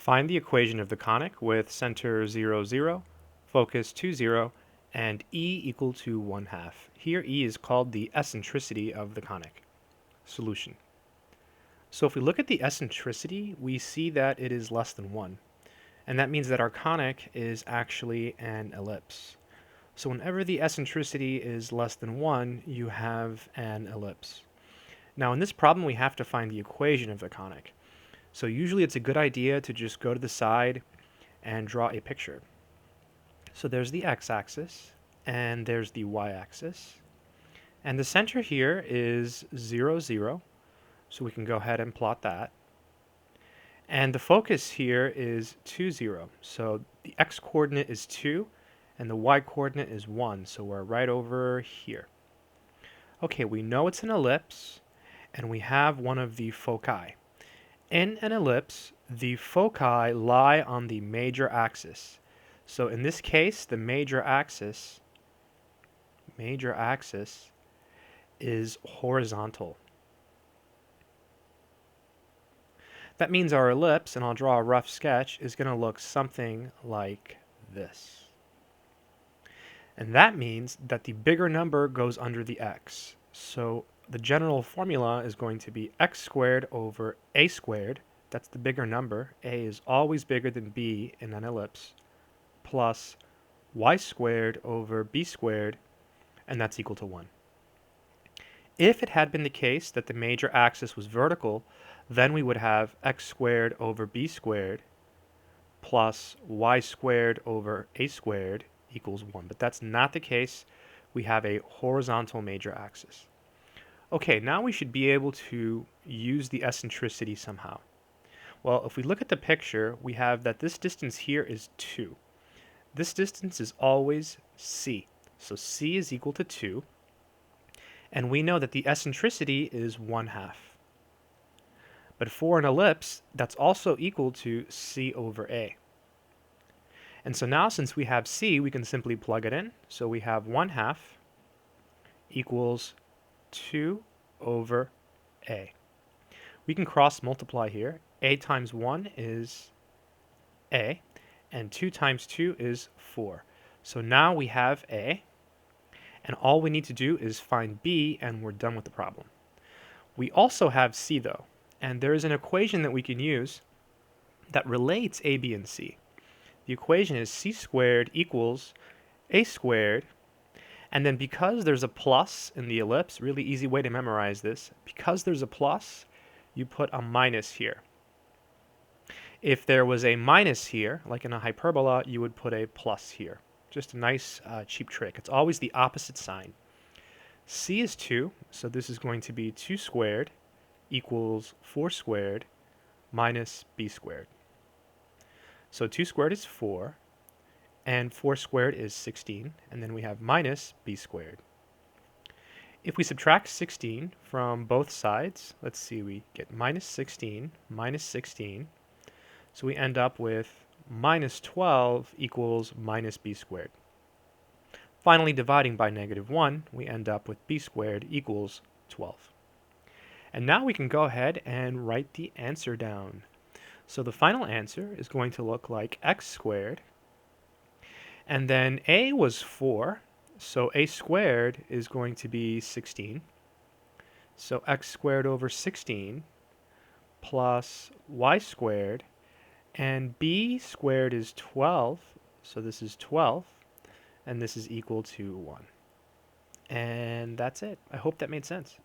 Find the equation of the conic with center 0, 0, focus 2, 0, and e equal to 1/2. Here e is called the eccentricity of the conic. Solution. So if we look at the eccentricity, we see that it is less than 1. And that means that our conic is actually an ellipse. So whenever the eccentricity is less than 1, you have an ellipse. Now in this problem, we have to find the equation of the conic. So usually it's a good idea to just go to the side and draw a picture. So there's the x-axis, and there's the y-axis. And the center here is 0, 0, so we can go ahead and plot that. And the focus here is 2, 0, so the x-coordinate is 2, and the y-coordinate is 1, so we're right over here. Okay, we know it's an ellipse, and we have one of the foci. In an ellipse, the foci lie on the major axis. So in this case, the major axis is horizontal. That means our ellipse, and I'll draw a rough sketch, is going to look something like this. And that means that the bigger number goes under the x. So the general formula is going to be x squared over a squared. That's the bigger number. A is always bigger than b in an ellipse. Plus y squared over b squared, and that's equal to 1. If it had been the case that the major axis was vertical, then we would have x squared over b squared plus y squared over a squared equals 1. But that's not the case. We have a horizontal major axis. Okay, now we should be able to use the eccentricity somehow. Well, if we look at the picture, we have that this distance here is 2. This distance is always c. So c is equal to 2. And we know that the eccentricity is 1/2. But for an ellipse, that's also equal to c over a. And so now since we have c, we can simply plug it in. So we have 1/2 equals 2 over a. We can cross multiply here. A times 1 is a, and 2 times 2 is 4. So now we have a, and all we need to do is find b, and we're done with the problem. We also have c though, and there is an equation that we can use that relates a, b, and c. The equation is c squared equals a squared, and then because there's a plus in the ellipse, really easy way to memorize this, because there's a plus, you put a minus here. If there was a minus here, like in a hyperbola, you would put a plus here. Just a nice cheap trick. It's always the opposite sign. C is 2, so this is going to be 2 squared equals 4 squared minus b squared. So 2 squared is 4, and 4 squared is 16, and then we have minus b squared. If we subtract 16 from both sides, let's see, we get minus 16 minus 16, so we end up with minus 12 equals minus b squared. Finally, dividing by -1, we end up with b squared equals 12. And now we can go ahead and write the answer down. So the final answer is going to look like x squared, and then a was 4, so a squared is going to be 16. So x squared over 16 plus y squared, and b squared is 12, so this is 12, and this is equal to 1. And that's it. I hope that made sense.